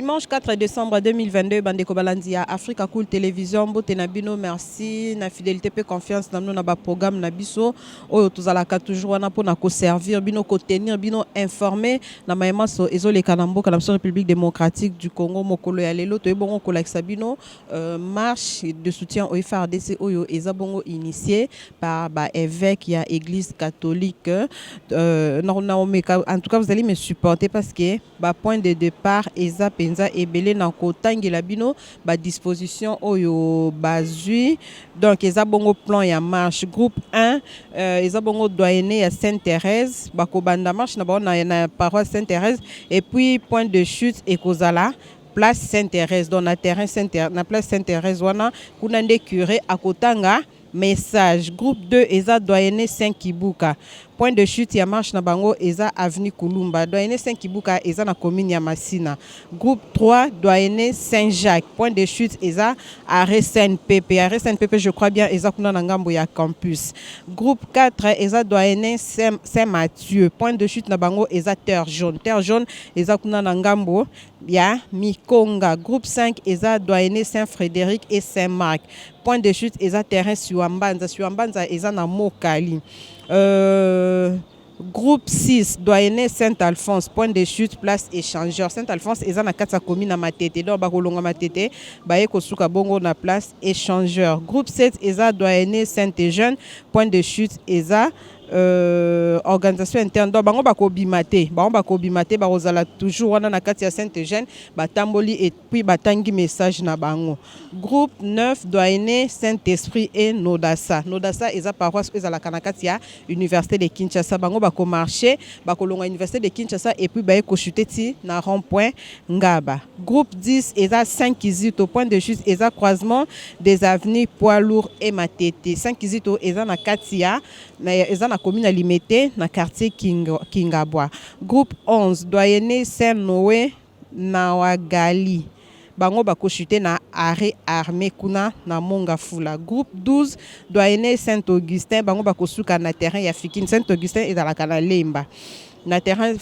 Dimanche 4 décembre 2022, Bandeko Balandia, Africa Cool Télévision, Botenabino, merci, na fidélité et confiance dans nos programme Nabiso, Oyo Tuzalaka toujours wana pour nous servir, bino ko tenir, bino informer, na maïma so ezo le Kanambo, Kanamso République démocratique du Congo, Mokolo ya lelo, to ebongo kolak sabino, marche de soutien au FARDC Oyo ezabongo initié par évêque ya Église catholique, en tout cas vous allez me supporter parce que point de départ eza penza ebele na kotangela bino ba disposition oyo bazui donc eza bongo plan ya marche groupe 1 eza bongo doyenné ya Sainte-Thérèse bakobanda marche na paroisse Sainte-Thérèse et puis point de chute ekozala place Sainte-Thérèse dans na terrain Sainte-Thérèse na place Sainte-Thérèse wana kuna nde curé akotanga message groupe 2 eza doyenné 5 Kibuka point de chute ya marche na bango eza avenue Kulumba doyenné 5 Kibuka eza na commune ya Masina groupe 3 doyenné Saint-Jacques point de chute eza arrêt SNPP je crois bien eza kuna na ngambo ya campus groupe 4 eza doyenné Saint-Mathieu point de chute na bango eza terre jaune eza kuna na ngambo ya Mikonga groupe 5 eza doyenné Saint-Frédéric et Saint-Marc point de chute eza terrain Suambanza eza na Mokali groupe 6 doyenné Saint-Alphonse point de chute place échangeur Saint-Alphonse eza na kati ya commune na Matete donc bakolonga Matete baye kosuka bongo na place échangeur groupe 7 eza doyenné Saint-Eugène point de chute eza organisation interne donc bango bakobimate bazala toujours wana na kati ya Saint-Eugène batamboli et puis batangi message na bango groupe 9 doyenné Saint-Esprit et Nodassa eza paroisse ezala na kati ya université de Kinshasa bango bako marcher bakolonga université de Kinshasa et puis baye ko chuter ti na rond-point Ngaba groupe 10 eza 5 Kizito point de chute eza croisement des avenues Poids Lourd et Matete 5 Kizito eza na kati ya eza na commune alimité na quartier Kingabwa groupe 11 doyenné Saint-Noé Nawagali bango bakochute na arrêt armé kuna na Mongafula groupe 12 doyenné Saint-Augustin bango bakosuka na terrain ya Fikine Saint-Augustin ezalaka na Lemba na terrain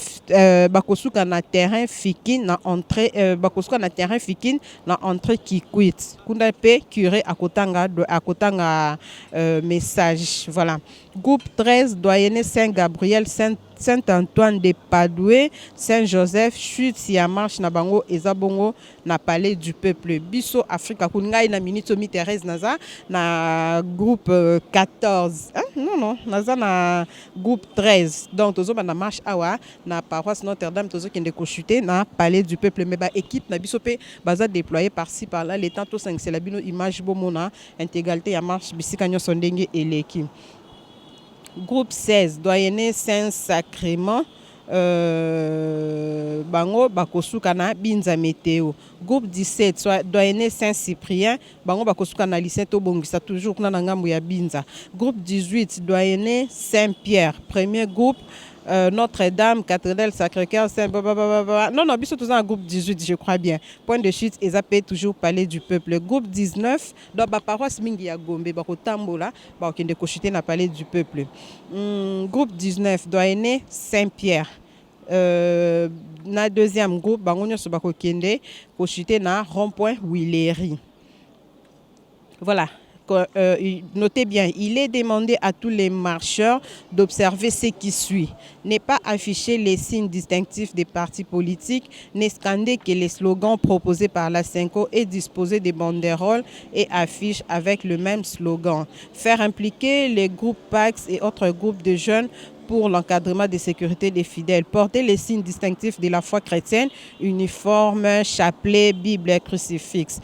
bakosuka na terrain Fikine na entrée bakosuka na terrain Fikine na entrée Kikwit kunda pe curé akotanga message voilà groupe 13 doyenné Saint-Gabriel Saint-Antoine de Padoue Saint-Joseph chute ya marche na bango eza bongo na palais du peuple biso Africa kungai na minute mi Thérèse naza na groupe 14 non naza na groupe 13 donc tozo na marche awa na paroisse Notre-Dame tozo kende ko chuter na palais du peuple mais ba équipe na biso pe baza déployé par-ci par-là les temps to 5 c'est la bino image bomona intégralité ya marche bisika nyoso ndenge eleki groupe 16 doyenné Saint-Sacrement bango bakosuka na Binza Météo groupe 17 soit doyenné Saint-Cyprien bango bakosuka na lycée to bongisa toujours kuna na ngambo ya Binza groupe 18 doyenné Saint-Pierre premier groupe Notre-Dame, cathédrale Sacré-Cœur, non, biso tous en groupe 18, je crois bien. Point de chute, ils appellent toujours palais du peuple. Groupe 19, donc la paroisse Mingi ya Gombe, bako Tambola, bako kende kochute na palais du peuple. Groupe 19, doyenné Saint-Pierre. Na deuxième groupe, bango nyoso bako kende kochute na rond-point Willery. Voilà. Notez bien, il est demandé à tous les marcheurs d'observer ce qui suit. Ne pas afficher les signes distinctifs des partis politiques, ne scander que les slogans proposés par la Senko et disposer des banderoles et affiches avec le même slogan. Faire impliquer les groupes PAX et autres groupes de jeunes pour l'encadrement des sécurités des fidèles. Porter les signes distinctifs de la foi chrétienne, uniforme, chapelet, Bible et crucifix.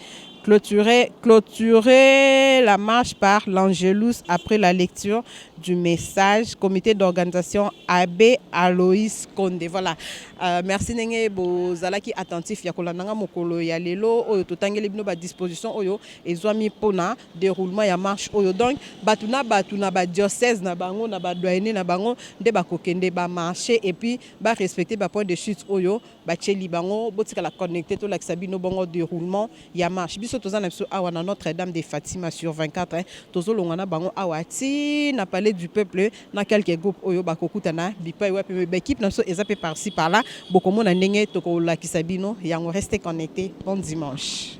Clôturer la marche par l'Angélus après la lecture du message. Comité d'organisation Abbé Aloïs Konde. Voilà. Merci nenge bozalaki attentif ya kolandanga mokolo ya lelo oyo totangeli bino ba disposition oyo ezwami pona déroulement ya marche oyo donc batuna ba diocèse na bango na ba doyenné na bango nde bakokende ba marcher et puis ba respecter ba point de chute oyo ba tcheli bango botika la connecter to la sabino bango déroulement ya marche. biso tozana biso awa na Notre-Dame de Fatima sur 24 tozolongana bango awa ti na palais du peuple na quelques groupes oyo bakokutana bipai wapi équipe na biso eza pe par-ci par-là bokomona ndenge tokolakisa bino yango restez connectés. Bon dimanche.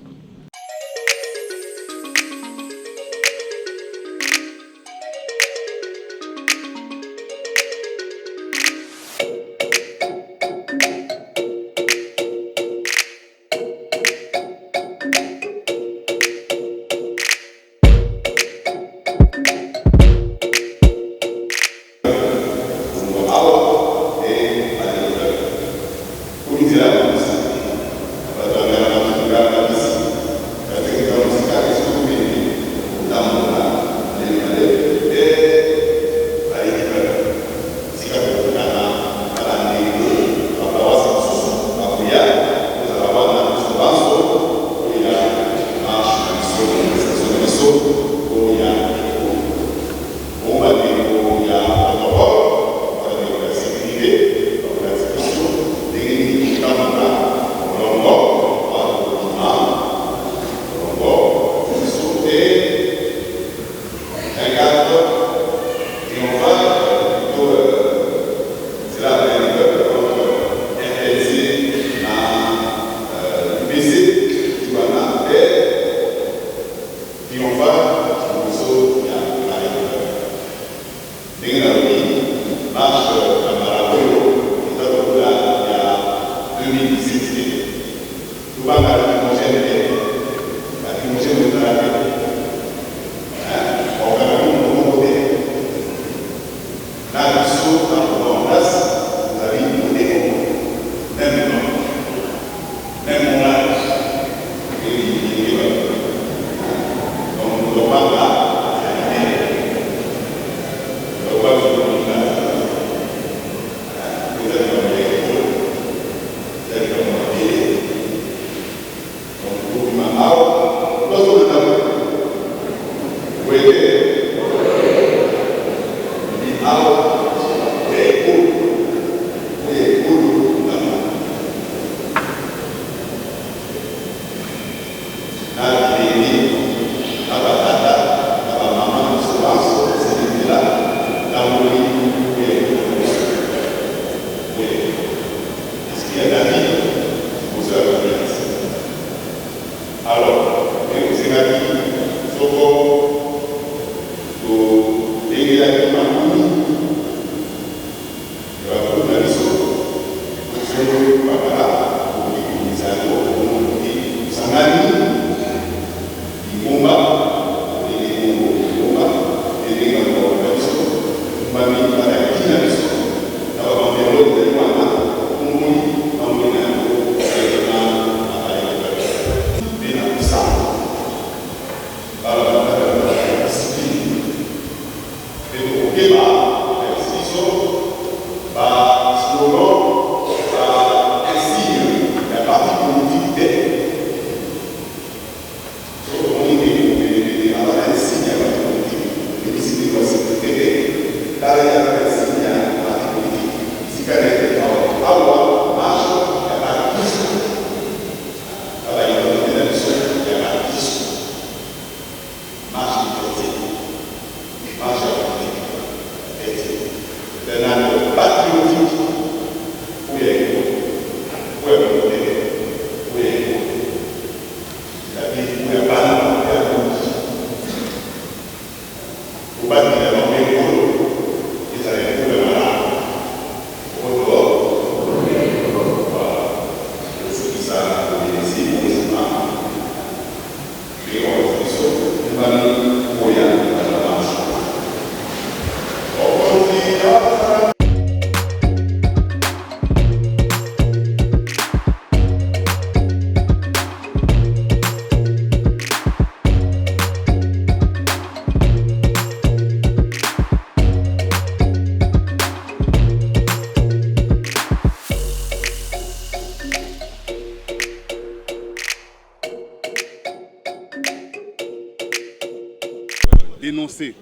dénoncer,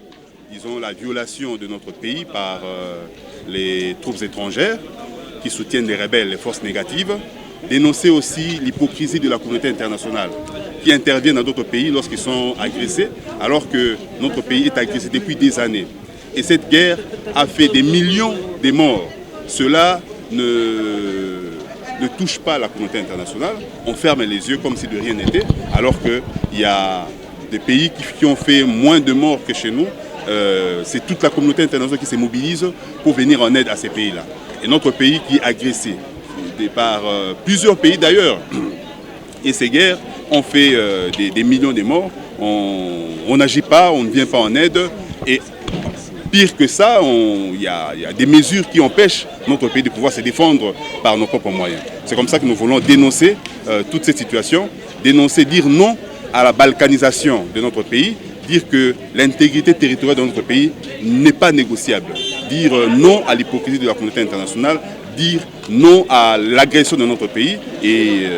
disons, la violation de notre pays par les troupes étrangères qui soutiennent les rebelles, les forces négatives, dénoncer aussi l'hypocrisie de la communauté internationale qui interviennent dans d'autres pays lorsqu'ils sont agressés, alors que notre pays est agressé depuis des années. Et cette guerre a fait des millions de morts. Cela ne touche pas la communauté internationale. On ferme les yeux comme si de rien n'était, alors qu'il y a des pays qui ont fait moins de morts que chez nous. C'est toute la communauté internationale qui se mobilise pour venir en aide à ces pays-là. Et notre pays qui est agressé par plusieurs pays d'ailleurs. Et ces guerres ont fait des millions de morts. On n'agit pas, on ne vient pas en aide. Et pire que ça, il y a des mesures qui empêchent notre pays de pouvoir se défendre par nos propres moyens. C'est comme ça que nous voulons dénoncer toute cette situation, dénoncer, dire non à la balkanisation de notre pays, dire que l'intégrité territoriale de notre pays n'est pas négociable, dire non à l'hypocrisie de la communauté internationale, dire non à l'agression de notre pays et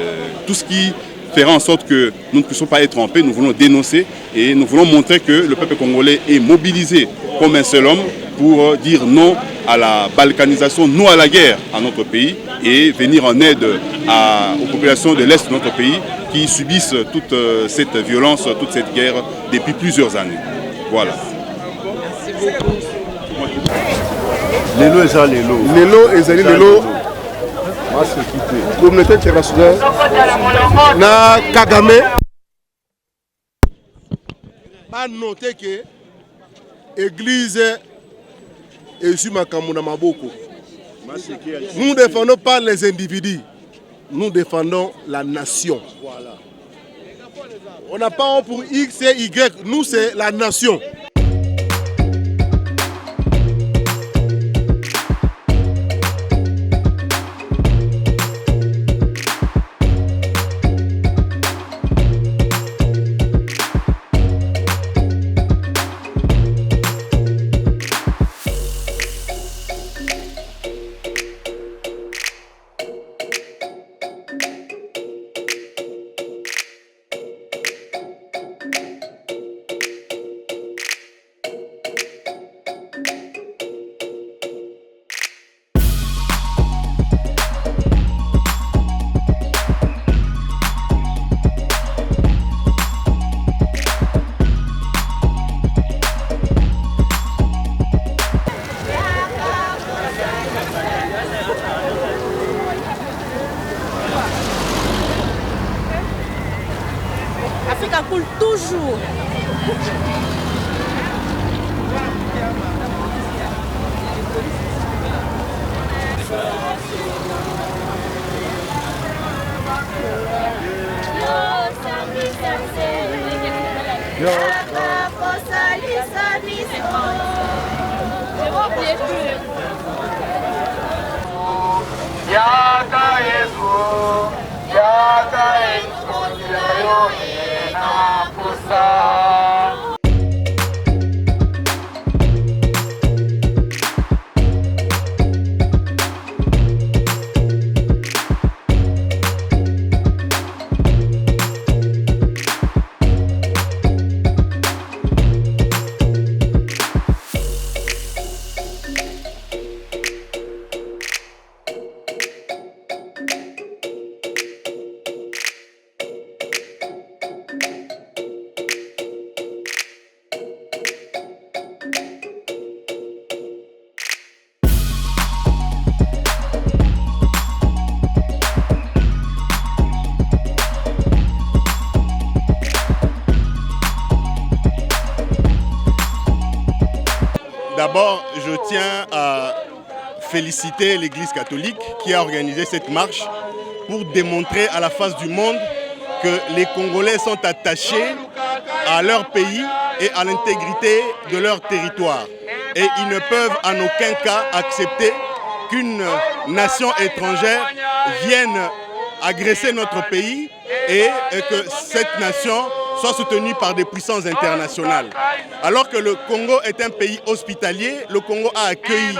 tout ce qui fera en sorte que nous ne puissions pas être en paix. Nous voulons dénoncer et nous voulons montrer que le peuple congolais est mobilisé comme un seul homme pour dire non à la balkanisation, non à la guerre à notre pays et venir en aide aux populations de l'Est de notre pays qui subissent toute cette violence, toute cette guerre depuis plusieurs années. Voilà. Merci beaucoup. Lelo eza lelo. Lelo ezali lelo. Communauté internationale na Kagame a noté que l'église est sur makambo na maboko. Nous ne défendons pas les individus, nous défendons la nation. Voilà. On n'a pas un pour X et Y, nous c'est la nation. Africa coule toujours. D'abord, je tiens à féliciter l'Église catholique qui a organisé cette marche pour démontrer à la face du monde que les Congolais sont attachés à leur pays et à l'intégrité de leur territoire. Et ils ne peuvent en aucun cas accepter qu'une nation étrangère vienne agresser notre pays et que cette nation soit soutenue par des puissances internationales. Alors que le Congo est un pays hospitalier, le Congo a accueilli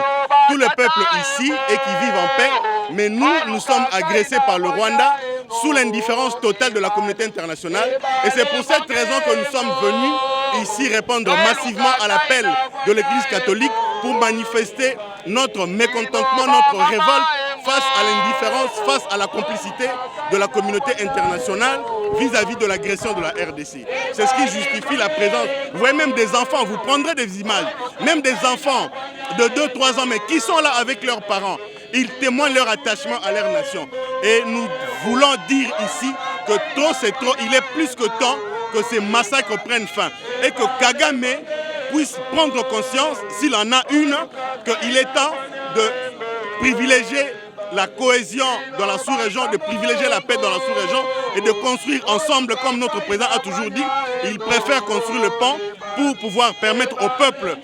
tout le peuple ici et qui vivent en paix, mais nous sommes agressés par le Rwanda sous l'indifférence totale de la communauté internationale. Et c'est pour cette raison que nous sommes venus ici répondre massivement à l'appel de l'Église catholique pour manifester notre mécontentement, notre révolte face à l'indifférence, face à la complicité de la communauté internationale vis-à-vis de l'agression de la RDC. C'est ce qui justifie la présence. Vous voyez même des enfants, vous prendrez des images, même des enfants de 2-3 ans, mais qui sont là avec leurs parents. Ils témoignent leur attachement à leur nation. Et nous voulons dire ici que trop c'est trop, il est plus que temps que ces massacres prennent fin. Et que Kagame puisse prendre conscience, s'il en a une, qu'il est temps de privilégier la cohésion dans la sous-région, de privilégier la paix dans la sous-région et de construire ensemble, comme notre président a toujours dit, il préfère construire le pont pour pouvoir permettre au peuple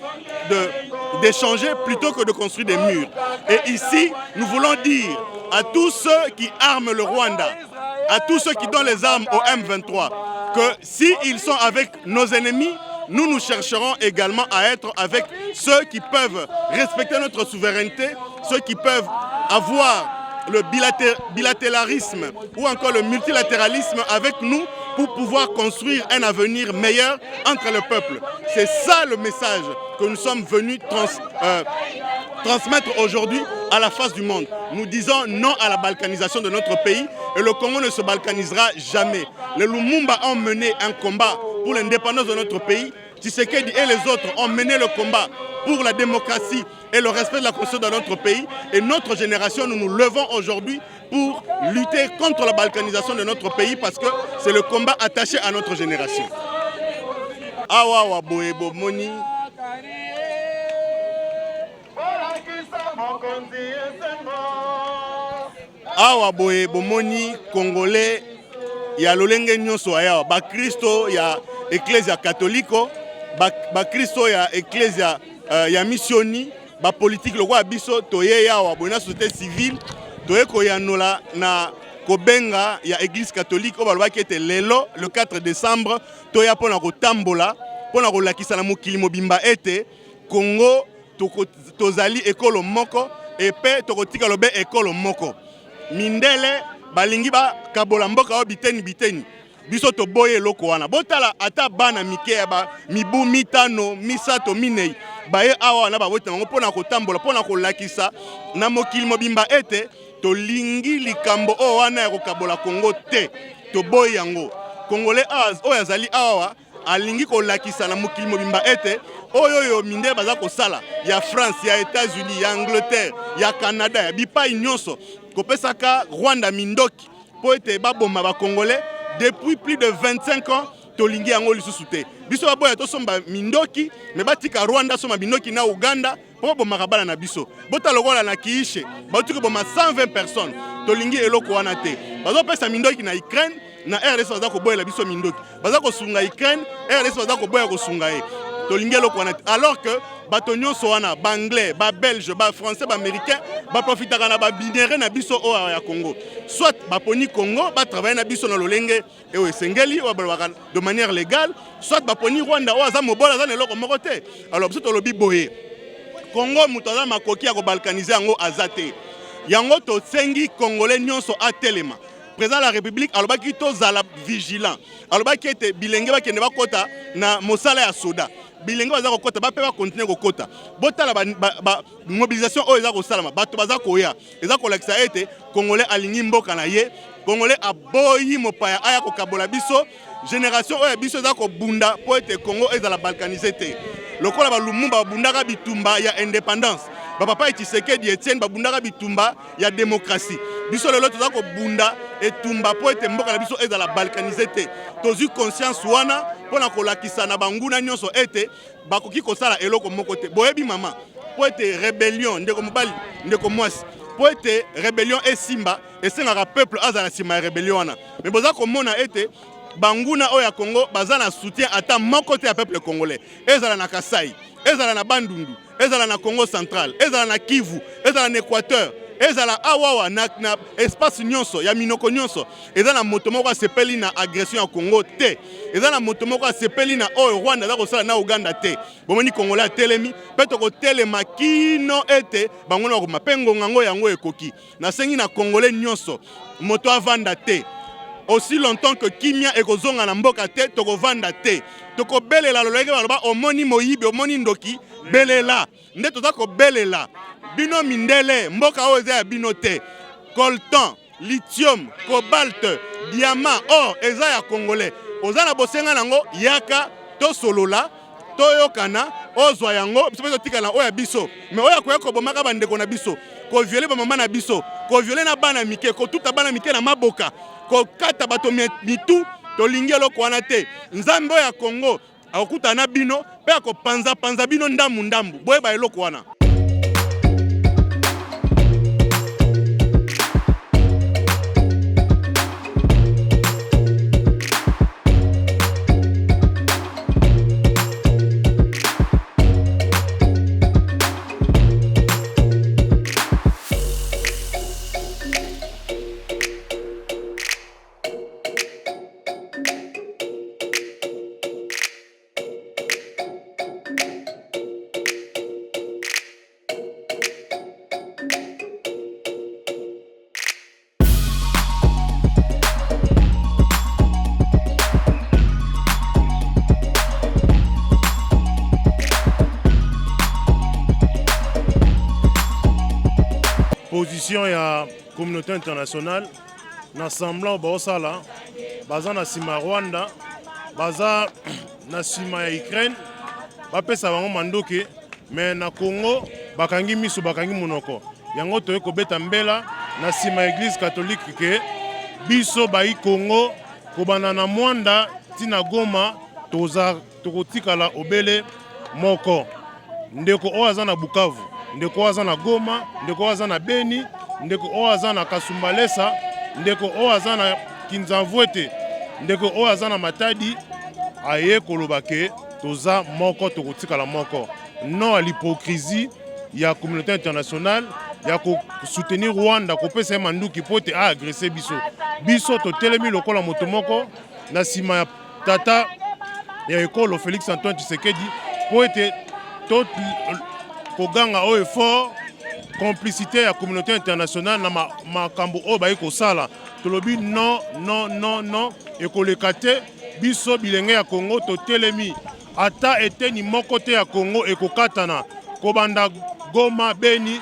d'échanger plutôt que de construire des murs. Et ici, nous voulons dire à tous ceux qui arment le Rwanda, à tous ceux qui donnent les armes au M23, que s'ils sont avec nos ennemis, nous chercherons également à être avec ceux qui peuvent respecter notre souveraineté, ceux qui peuvent avoir le bilatéralisme ou encore le multilatéralisme avec nous pour pouvoir construire un avenir meilleur entre le peuple. C'est ça le message que nous sommes venus transmettre aujourd'hui à la face du monde. Nous disons non à la balkanisation de notre pays et le Congo ne se balkanisera jamais. Les Lumumba ont mené un combat pour l'indépendance de notre pays. Tshisekedi et les autres ont mené le combat pour la démocratie et le respect de la Constitution dans notre pays. Et notre génération, nous nous levons aujourd'hui pour lutter contre la balkanisation de notre pays parce que c'est le combat attaché à notre génération. Awa boebo moni. Awa boebo moni congolais ya lolenge nyonso aya ba Kristo ya Ecclesia catholique ba Kristo ya Ecclesia ya missioni ba politique lokwa biso toye yawa bona société civile toye koyanola na kobenga ya Église catholique o balobaki ete lelo le 4 décembre toya pona kotambola pona kolakisa na mokili mobimba ete Congo tozali ekolo moko epe tokotika lobe ekolo moko mindele balingi ba kabola mboka o biteni biso to boye loko wana botala ata bana mike ba mibu mitano misato minei baye awa na babota ngo pona kotambola pona kolakisa na mokili mobimba ete to lingi likambo o wana ya kokabola Congo te to boye yango congolais o yazali awa alingi kolakisa na mokili mobimba ete oyo minde baza kosala ya France ya États-Unis ya Angleterre ya Canada ya bipai nyonso kopesaka Rwanda mindoki po ete baboma ba congolais depuis plus de 25 ans tolingi yango lisusu te biso baboya tosomba mindoki me batika Rwanda soma mindoki na Uganda po bomaka bana na biso bota lokola na kiishe batuki boma 120 personnes tolingi eloko wana te bazopesa mindoki na Ukraine na RDC baza koboyela biso mindoki baza kosunga Ukraine RDC baza koboya kosunga e tolingi eloko wana te alors que bato nyonso wana ba anglais ba belge ba français ba américain ba profitaka na ba minéraux na biso o ya Congo soit ba poni Congo ba travailler na biso na lolenge e o esengeli o ba de manière légale soit ba poni Rwanda o aza mobola za eloko moko te alors biso to lobi boye Congo muto aza makoki ya ko balkaniser yango azate yango to sengi congolais nyonso atelema président de la République alobaki tozala vigilant alobaki ete bilenge bakende bakota na mosala ya soda bilenge baza kokota bape ba continuer kokota botala ba mobilisation o eza kosalama bato baza koya eza kolakisa ete congolais alingi mboka na ye congolais aboyi mopaya aya kokabola biso génération oyo biso eza kobunda po ete Congo ezala balkanisé te lokola ba Lumumba babundaka bitumba ya indépendance papa et Tshisekedi Etienne babundaka bitumba ya démocratie biso lelo toza kobunda etumba po ete mboka na biso ezala balkanisé te tozu conscience wana pona kolakisa na banguna nyonso ete bakoki kosala eloko moko te boyebi mama po ete rébellion ndeko mobali ndeko mwasi po ete rébellion esimba esengaka peuple azala sima ya rébellion wana mais boza komona ete banguna oya Congo baza na soutien ata moko te ya peuple congolais ezala na Kasai ezala na Bandundu ezala na Congo central ezala na Kivu ezala na Équateur ezala awawa na espace nyonso ya minoko nyonso ezala na moto moko asepeli na agression ya Congo te ezala na moto moko asepeli na oyo Rwanda za kosala na Uganda te bomoni congolais atelemi pe to kotelema kino ete bangona ko mapengo ngango yango ekoki na sengi na congolais nyonso moto avanda te aussi longtemps que kimia ekozonga na mboka te tokovanda te tokobelela lolenge baloba omoni moyibi omoni ndoki belela nde toza kobelela bino mindele mboka oyo eza ya bino te coltan lithium cobalt diamant or eza ya congolais oza na bosenga nango yaka tosolola toyokana ozwa yango biso mpe totikala oyo ya biso me oyo akoya kobomaka bandeko na biso koviole bamama na biso koviole na bana mike kotuta bana mike na maboka kokata bato mitu tolingi eloko wana te nzambe oyo ya Congo akokuta na bino mpe akopanza bino ndambu boyeba eloko wana. Position ya communauté internationale na semblant baosala baza na sima Rwanda baza na sima ya Ukraine bapesa bango mandoke mais na Congo bakangi miso bakangi monoko yango toye kobeta mbela na sima église catholique ke biso bai Congo kobana na mwanda tina Goma toza tokotikala obele moko ndeko oyo aza na Bukavu ndeko oyo aza na Goma ndeko oyo aza na Beni ndeko oyo aza na Kasumbalesa ndeko oyo aza na Kinzamvwete ndeko oyo aza na Matadi aye koloba ke toza moko tokotikala moko non à l'hypocrisie ya communauté internationale ya ko soutenir Rwanda kopesa manduki pote a agresser biso totelemi lokola moto moko na sima ya tata ya ekolo Félix Antoine Tshisekedi pote tot koganga oyo fort complicité ya communauté internationale na makambo oyo bayi kosala tolobi non ekoleka te biso bilenge ya Congo totelemi ata eteni moko te ya Congo ekokatana kobanda Goma Beni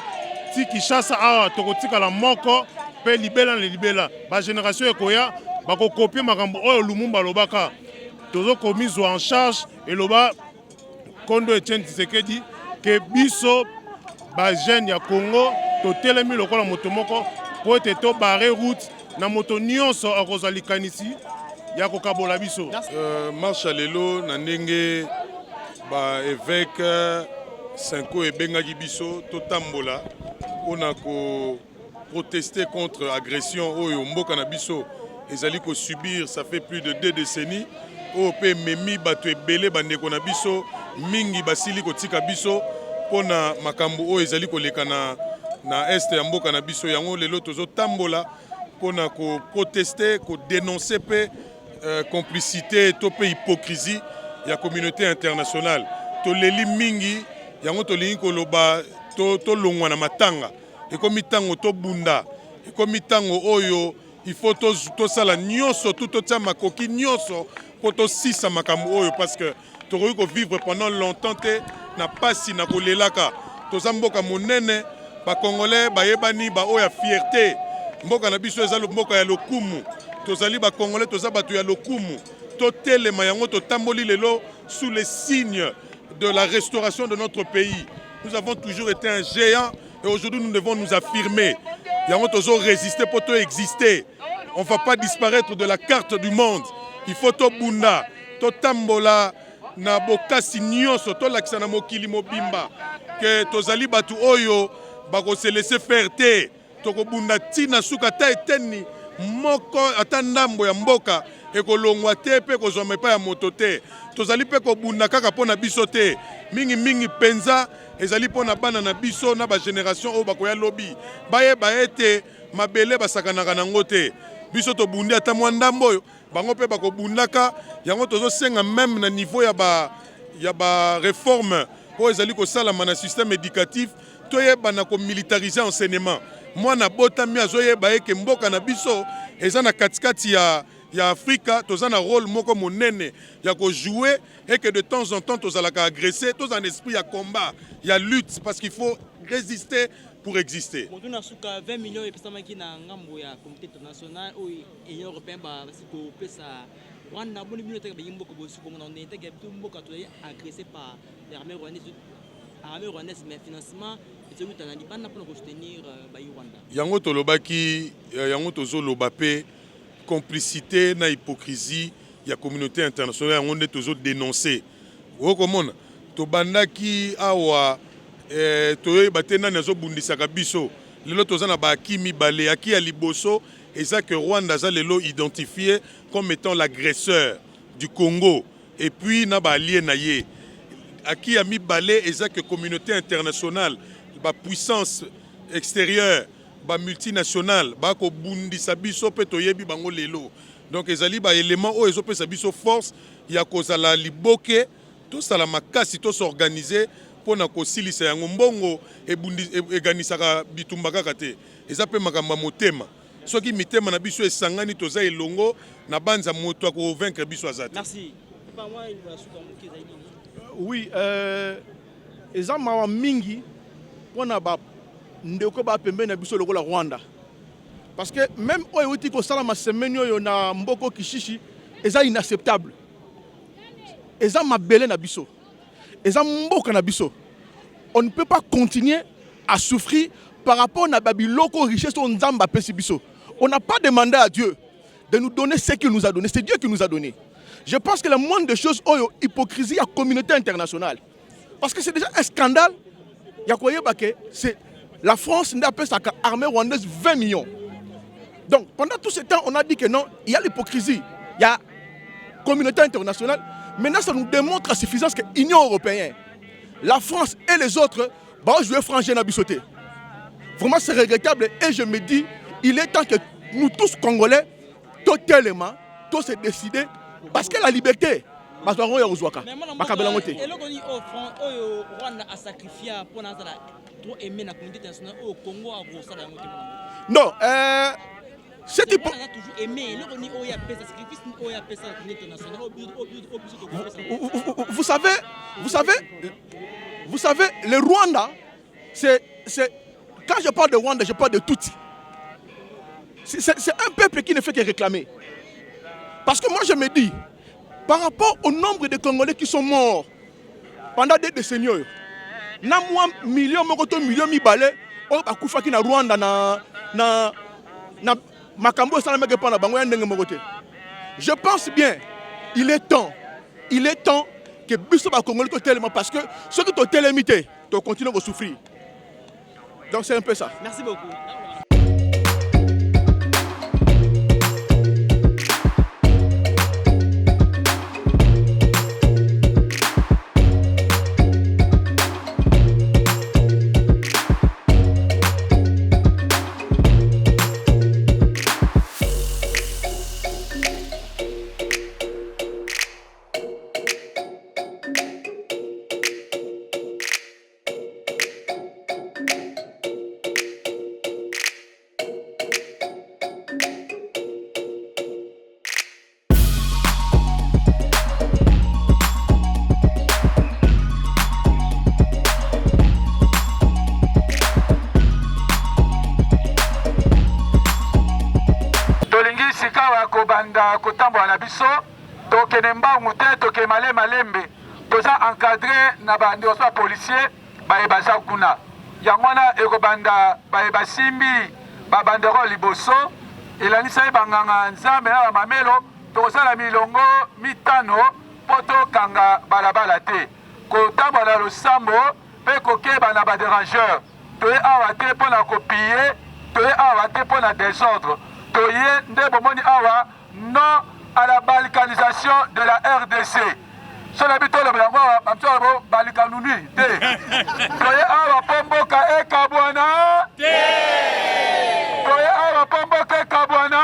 ti Kinshasa awa tokotikala moko pe libela ba génération ekoya bakokopie makambo oyo Lumumba lobaka tozokomizwa en charge eloba Kondo Etienne Tshisekedi ke biso ba jeune ya Congo totelemi lokola moto moko po ete to barre route na moto nyonso akozwa likanisi ya kokabola biso. Marche lelo na ndenge ba évêque Sanko ebengaki biso totambola mpona ko protester contre agression oyo mboka na biso ezali ko subir ça fait plus de 2 décennies oyo pe memi bato ebele bandeko na biso mingi basili kotika biso mpona makambo oyo ezali koleka na este ya mboka na biso yango lelo tozotambola mpona ko protester ko dénoncer pe complicité to pe hypocrisie ya communauté internationale toleli mingi yango tolingi koloba tolongwa na matanga ekomi ntango tobunda ekomi ntango oyo il faut tosala nyonso totia makoki nyonso mpo tosisa makambo oyo parce que tokoki kovivre pendant longtemps te na pasi na kolelaka toza mboka monene bakongolais bayebani baoyo ya fierté mboka na biso eza mboka ya lokumu tozali bakongolais toza bato ya lokumu totelema yango totamboli lelo sous les signes de la restauration de notre pays. Nous avons toujours été un géant et aujourd'hui nous devons nous affirmer. Yango tozo résister pour to exister. On ne va pas disparaître de la carte du monde. Il faut to bunda, to tambola na bokasi nyonso to lakisa na mokili mobimba que tozali batu oyo bako se laisser faire te. Toko bunda tina suka ta eteni moko ata ndambo ya mboka ekolongwa te pe kozwa pa ya moto te tozali pe kobunda kaka pona biso te mingi penza ezali pona bana na biso na ba génération oyo bakoya lobi bayeba ete mabele basakanaka nango te biso tobundi ata mwa ndambo oyo bango pe bakobundaka yango tozosenga même na niveau ya ba réforme oyo ezali kosalama na système éducatif toyeba na komilitariser enseignement mwana botami azoyeba eke mboka na biso eza na katikati ya Afrika toza na rôle moko monene ya ko jouer et que de temps en temps tozalaka agresser, tous en esprit ya combat, ya lutte parce qu'il faut résister pour exister. On a 20 millions de personnes qui na ngambo ya communauté internationale ou union européenne ba siko pesa Rwanda boni bibliothèque ba yimbo ko bosu ko on était que tout mboka to agressé par l'armée rwandaise mais financement c'est tout en Liban pour soutenir ba Rwanda. Yango tolobaki yango tozoloba pe complicité na hypocrisie ya communauté internationale yango nde tozo dénoncer. Okomona to bandaki awa toyeba te nani azobundisaka biso lelo toza na baaki mibale aki ya liboso eza que Rwanda aza lelo identifié comme étant l'agresseur du Congo et puis na baallié na ye aki ya mibale eza que communauté internationale ba puissance extérieure ba multinationale ba ko bundisa biso pe toyebi bango lelo donc ezali ba élément o ezopesa biso force ya kozala liboke to sala makasi to s'organiser pona kosilisa yango mbongo eganisaka bitumba kaka te eza pe makambo motema soki mitema na biso esangani toza elongo na banza moto ako vaincre biso azate. Merci. Oui, eza mawa mingi pona ba ndeko ba pembe na biso lokola Rwanda. Parce que même oyo uti ko sala ma semaine oyo na mboko kishishi eza inacceptable. Eza mabele na biso. On ne peut pas continuer à souffrir par rapport à Babiloko richesse on Nzamba pesibiso. On n'a pas demandé à Dieu de nous donner ce qu'il nous a donné. C'est Dieu qui nous a donné. Je pense que la moindre des choses, c'est l'hypocrisie à la communauté internationale. Parce que c'est déjà un scandale. C'est la France n'a pas sa armée rwandaise 20 millions. Donc pendant tout ce temps, on a dit que non, il y a l'hypocrisie, il y a la communauté internationale. Maintenant, ça nous démontre à suffisance que l'Union européenne, la France et les autres vont jouer frangin à bissoter. Vraiment, c'est regrettable et je me dis, il est temps que nous tous Congolais, totalement, tous se décider parce que la liberté, parce que nous sommes non, vous savez, le Rwanda, c'est quand je parle de Rwanda, je parle de Tutsi. C'est un peuple qui ne fait que réclamer. Parce que moi je me dis, par rapport au nombre de Congolais qui sont morts pendant des décennies, na moi millions mibale, on a koufaki na Rwanda na makambo sana meke pana bango ya ndenge mokote. Je pense bien, il est temps que biso ba Congolais to tellement parce que ceux qui to télémité, to continuer à souffrir. Donc c'est un peu ça. Merci beaucoup. Kobanda kotambo na biso tokene mbangu te toke malembe toza encadré na bandi oso policier baza kuna yangona ekobanda basimbi babandero liboso elanisa banganga nzambe na mamelo tozala milongo mitano poto kanga balabala te kotambo na losambo pe kokeba na badérangeur toye awa te pona kopiller toye awa te pona désordre toye nde bomoni awa non à la balkanisation de la RDC. Sur l'habitude de la balkanuni. Toye awa pomboka e kabwana. Toye awa pomboka e kabwana.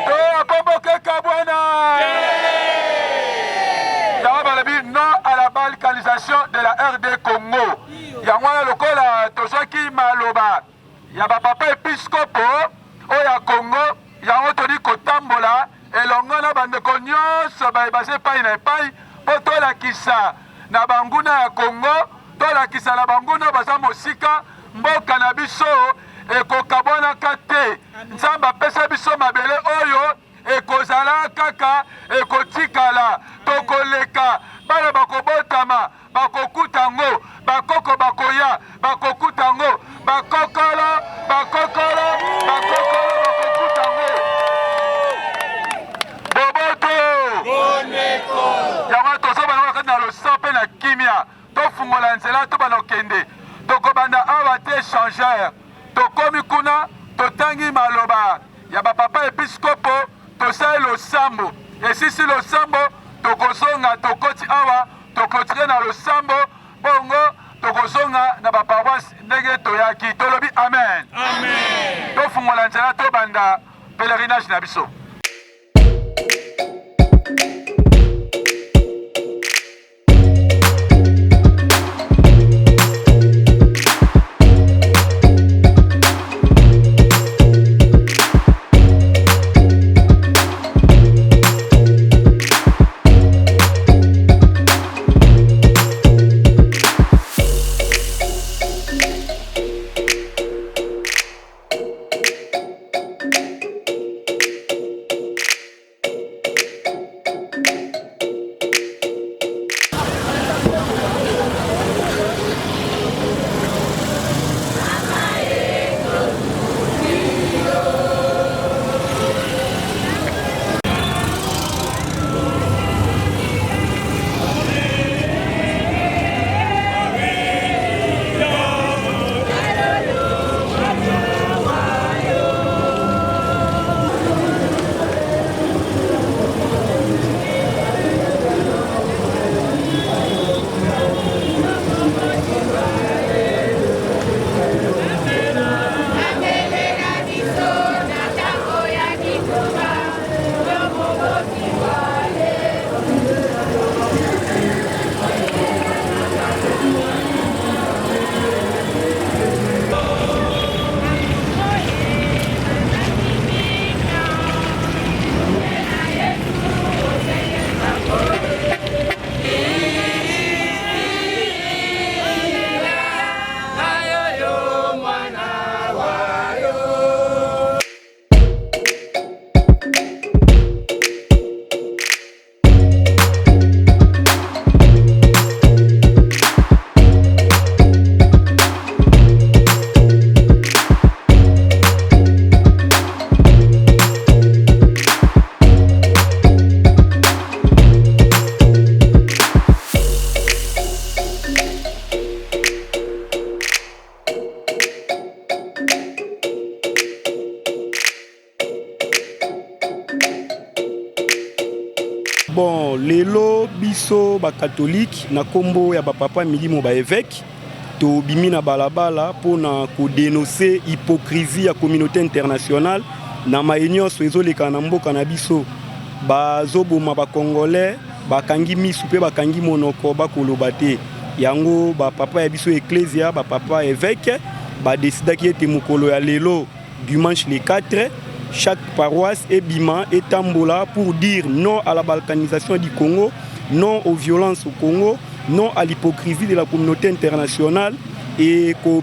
Toye pomboka e kabwana. Non à la balkanisation de la RD Congo. Yangwa lokola tozoki maloba. Ya papa épiscopo oya Congo. yango toli kotambola elongo na bandeko nyonso bayebase epai na epai mpo tolakisa na banguna ya Congo, tolakisa na banguna baza mosika mboka na biso ekokabwanaka te. Nzambe apesa biso mabele oyo ekozala kaka ekotikala, tokoleka bana bakobotama bakokuta ngo, bakoko bakoya bakokuta ngo, bakokolo bakokuta ngo, boboto yango tozobana wakati na losa mpe na kimia tofungola nzela tobana okende tokobanda awa te échangeur tokomi kuna totangi maloba ya bapapa episkopo tosali losambo esisi losambo tokozonga tokoti awa toklotire na losambo bongo tokozonga na baparoise ndenge toyaki tolobi amen tofungola nzela tobanda pèlerinage na biso. Bon, lelo biso ba catholique na kombo ya ba papa milimo ba évêque to bimina balabala pour na ko dénoncer hypocrisie ya communauté internationale na maunion soezo le kanamboka na biso ba zoboma ba congolais ba kangi misu pe ba kangi monoko ba koloba te yango ba papa ya biso ecclésia ba papa évêque ba décida ki ete mokolo ya lelo dimanche le 4 chaque paroisse et bima et tambola pour dire non à la balkanisation du Congo, non aux violences au Congo, non à l'hypocrisie de la communauté internationale et ko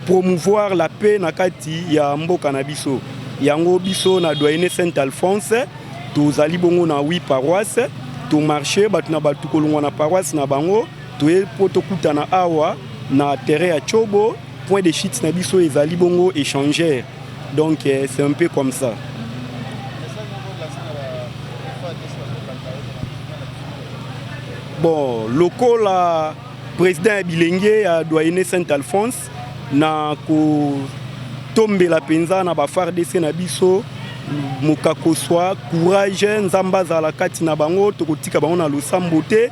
promouvoir la paix na kati ya mboka na biso. Yango biso na doyene Saint-Alphonse, to zali bongo na 8 paroisses, to marché batu na batu kolongwa na paroisse na bango, to e poto kuta na awa na terrain ya Chobo, point de chute na biso ezali bongo échangeur. Donc c'est un peu comme ça. Bon, local la président Bilengue a doyenné Saint-Alphonse na ko tombe la penza na ba FARDC na biso mokako swa courage nzamba za la kati na bango tokotika bango na losambo te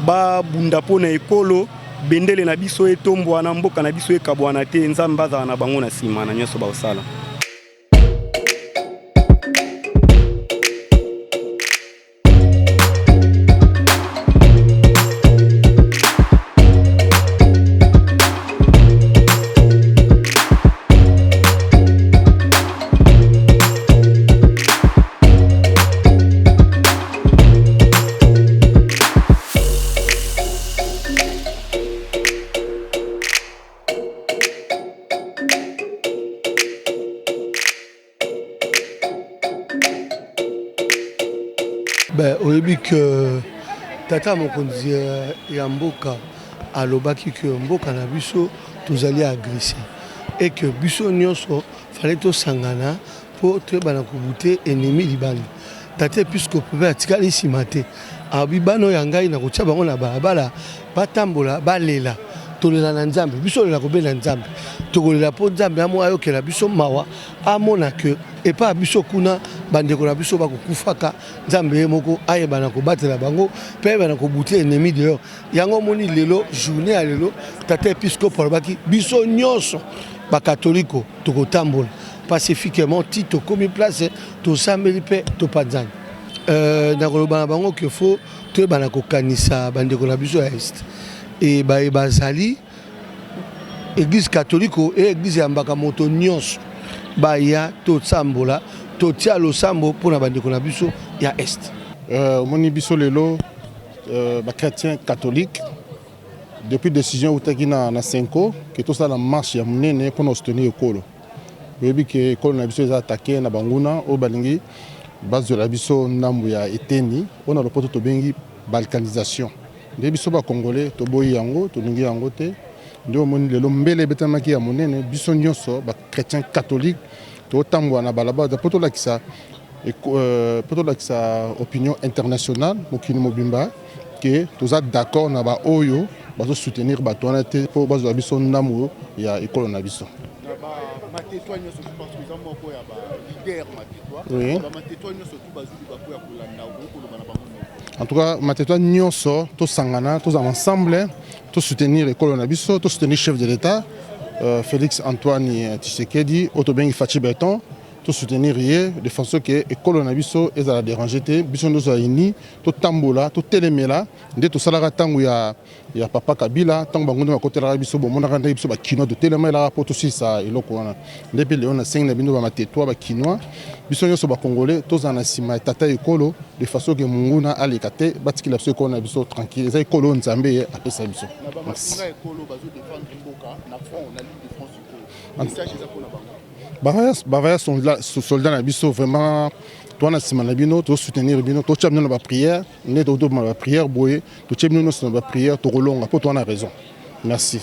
ba bunda po na ekolo bendele na biso etombwa na mboka na biso ekabwana te nzamba za na bango na sima na nyoso ba osala. Ben, au début que tata mokonzi ya mboka alobaki que mboka na biso tozali agresser et que biso nyonso fallait to sangana pour te bana kubute ennemi libani tata episcope atikali simate abibano ya ngai na kotia bango na balabala batambola balela tolela na nzambe biso lela kobela nzambe tokolela po nzambe amo ayokela biso mawa amona que epa biso kuna bandeko na biso bakokufaka nzambe ye moko ayebana kobatela bango mpe ayebana kobute ennemi dehors yango moni lelo journée ya lelo tata episcope alobaki biso nyonso bakatoliko tokotambola pacifiquement ti tokomi place tosambeli mpe topanzani nakoloba na bango ke fo toyebana kokanisa bandeko na biso ya este e bazali église catholique et église ya mbaka moto nyonso baya tosambola totia losambo mpona bandeko na biso ya este omoni biso lelo bachrétien catholique depuis décision outaki na senko ke tosala marche ya monene mpona soutenir ekolo oyebi ke ekolo na biso eza atake na banguna oyo balingi bazwela biso ndambo ya eteni mpona lopoto tobengi balkanisation nde biso bacongolais toboyi yango tolingi yango te nde omoni lelo mbele ebetamaki ya monene biso nyonso bachrétien catholique totambola na balabala mpo tolakisa opinion internationale mokili mobimba ke toza d'accord na baoyo bazosoutenir bato wana te mpo bazwela biso ndambo ya ekolo na biso. Oui. En tout cas, Matétois nyonso to sangana, tous ensemble, to soutenir l'école na biso, to soutenir chef de l'État, Félix Antoine Tshisekedi, Otobengi Fachi Beton, to soutenir hier de façon que l'école na biso est à la déranger te, biso nous a unis, to tambola, to telemela, de to salara tangu ya papa Kabila, tangu bangondo na côté la biso bon mona randa biso ba kino de telemela pour to si ça eloko wana. Depuis le on a 5 na bino ba Matétois ba kinois, biso nyonso ba congolais, to za na sima tata ekolo de façon que munguna alikate batikila biso ko na biso tranquille, za ekolo nzambe apesa biso. Merci. Bavaya soldats na biso vraiment toi na sima na bino to soutenir bino to tchabino na ba prière ne to ma prière boye to tchabino na ba prière to rolonga pour toi na raison. Merci.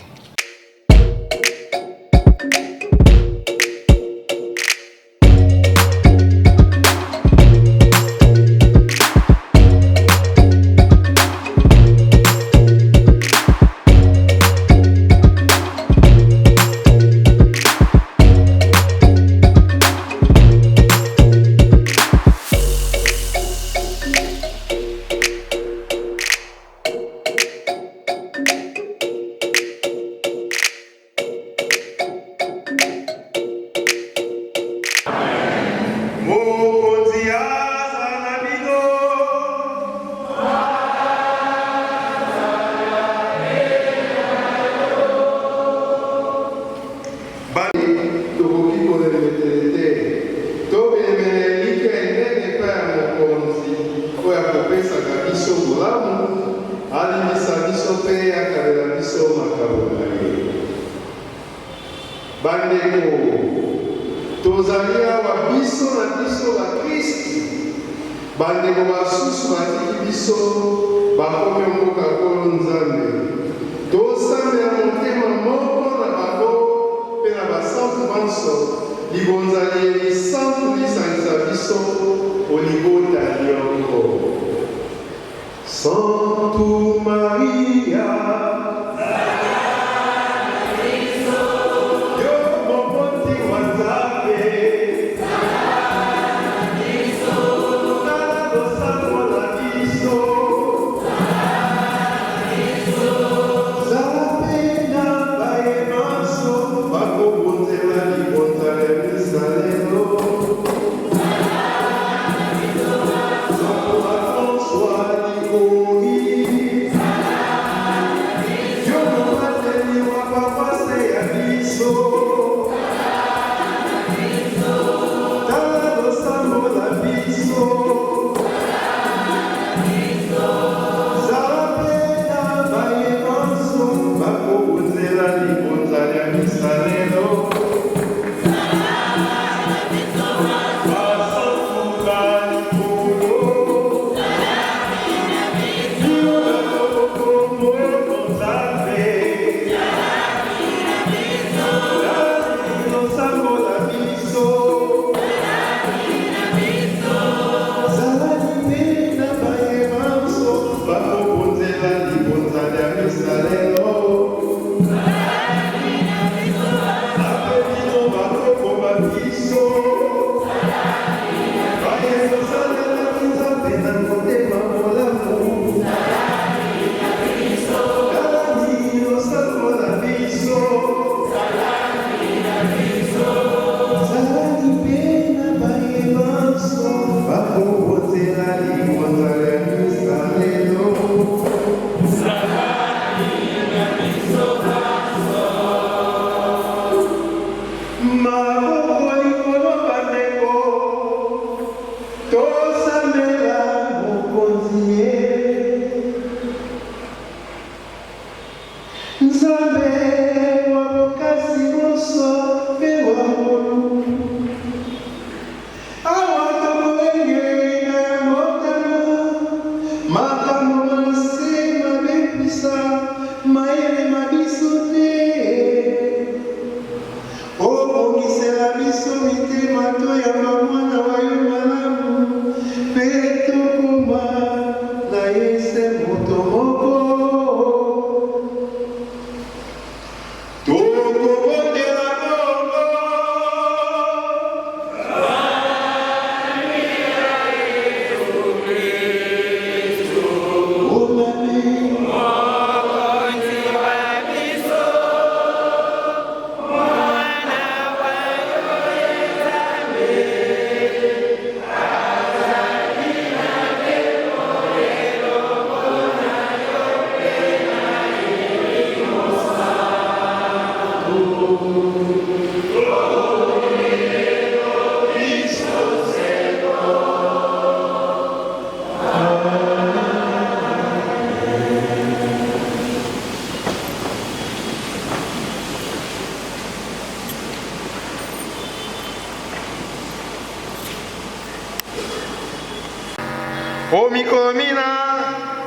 O mikolomina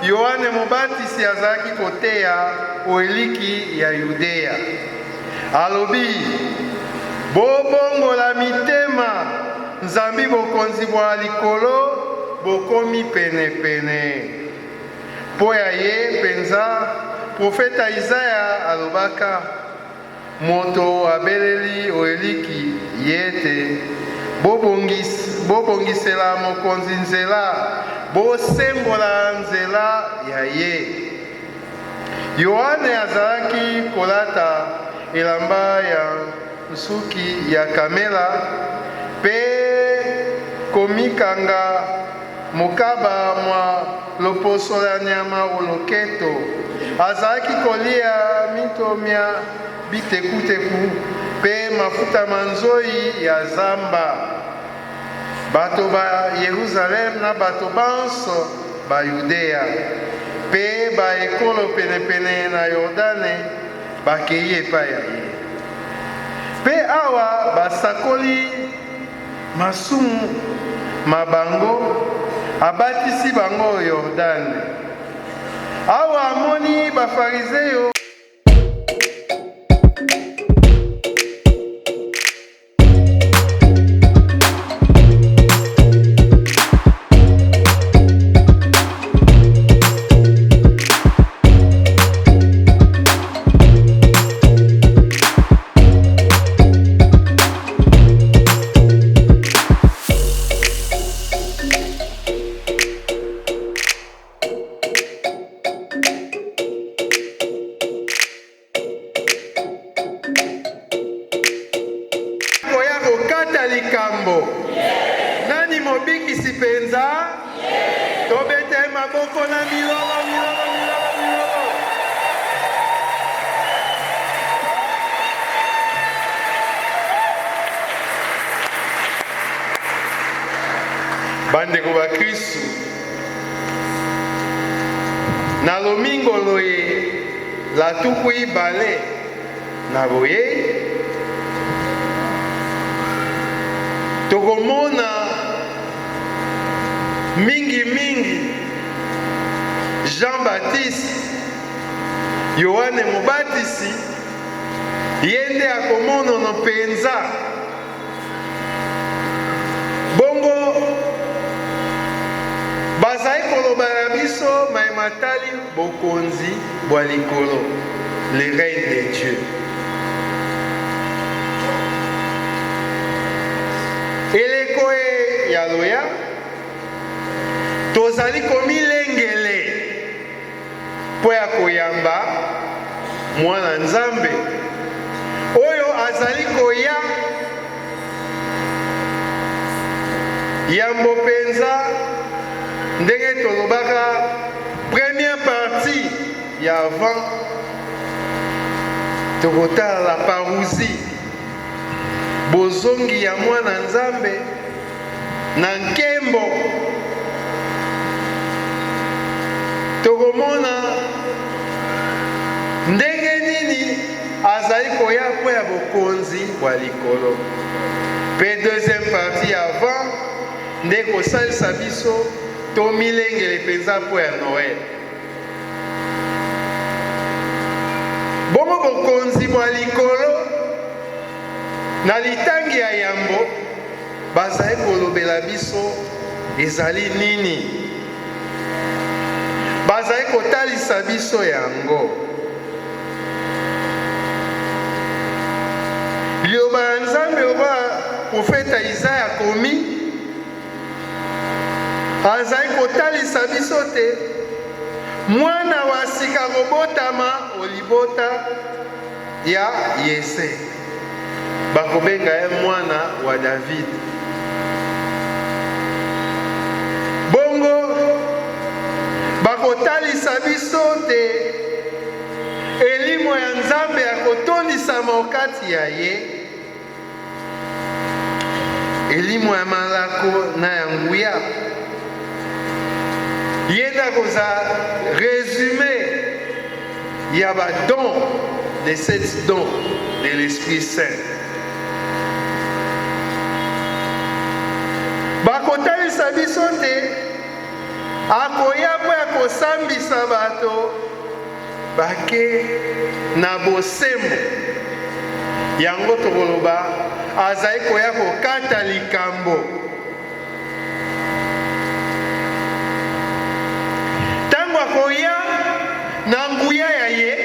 Yohane Mobatisi azalaki koteya oeliki ya Yudea. Alobi, bobongola mitema, nzambi bokonzi bwa likolo, bokomi pene. Po ya ye penza, profeta Isaya alobaka, moto abeleli oeliki yete, bobongisela mokonzi nzela, bosembola nzela ya ye. Yohane azalaki kolata elamba ya nsuki ya kamela pe komikanga mokaba mwa loposo la nyama oloketo. Azalaki kolia mitomia bitekuteku pe mafuta manzoi ya zamba. Bato ba Yerusalem na bato banso ba Yudea pe ba ekolo penepene na Yordane bakei epai ya ye. Pe awa basakoli masumu mabango abatisi bango Yordane. Awa amoni bafarizeyo likambo. Nani mobikisi penza? Tobete maboko na milolo. Bandeko ba Kristu, na lomingo loye la tuku ibale na boye tokomona mingi Jean-Baptiste Yohane Mobatisi yende akomona no penza bongo bazai koloba na biso maimatali bokonzi bwa likolo, les reines de Dieu. Eleko ya loya tozali komilengele po ya koyamba mwana nzambe oyo azali koya yambo penza ndenge tolobaka première partie ya avant tokotala la parousie bozongi ya mwana nzambe na nkembo tokomona ndenge nini azali koya po ya bokonzi bwa likolo pe deuxième partie avant nde kosalisa biso tomilengele penza po ya Noël. Bongo bokonzi bwa likolo na litangi ya yambo bazali kolobela biso ezali nini, bazali kotalisa biso yango. Liloba ya Nzambe oba profeta Isaya komi azali kotalisa biso te mwana wa sika kobotama olibota ya Yese, bakobenga ye mwana wa David. Bongo bakotalisa biso te elimo ya Nzambe ya kotondisama okati ya ye, elimo ya malako na ya nguya. Yenda koza résumé il y a ba don de cette don de l'Esprit Saint. Bakotalisa biso te akoya po ya kosambisa bato bake na bosembo yango tokoloba azali koya kokata likambo. Ntango akoya na nguya ya ye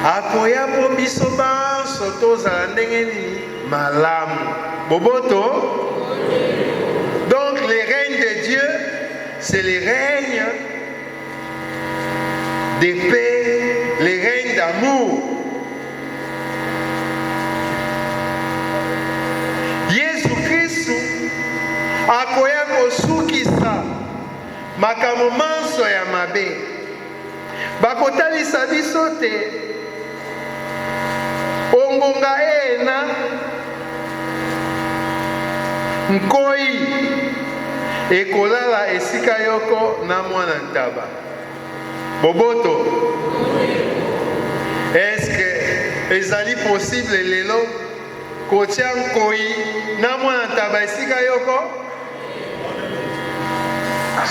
akoya po biso banso tozala ndenge nini malamu boboto. Donc les règnes de Dieu, c'est les règnes de paix, les règnes d'amour. Yesu Kristu akoya kosukisa makambo manso ya mabe. Bakotalisa biso te ongonga ena nkoi ekolala esika yoko na mwana ntaba. Boboto, est-ce que ezali possible lelo kotia nkoi na mwana ntaba esika yoko?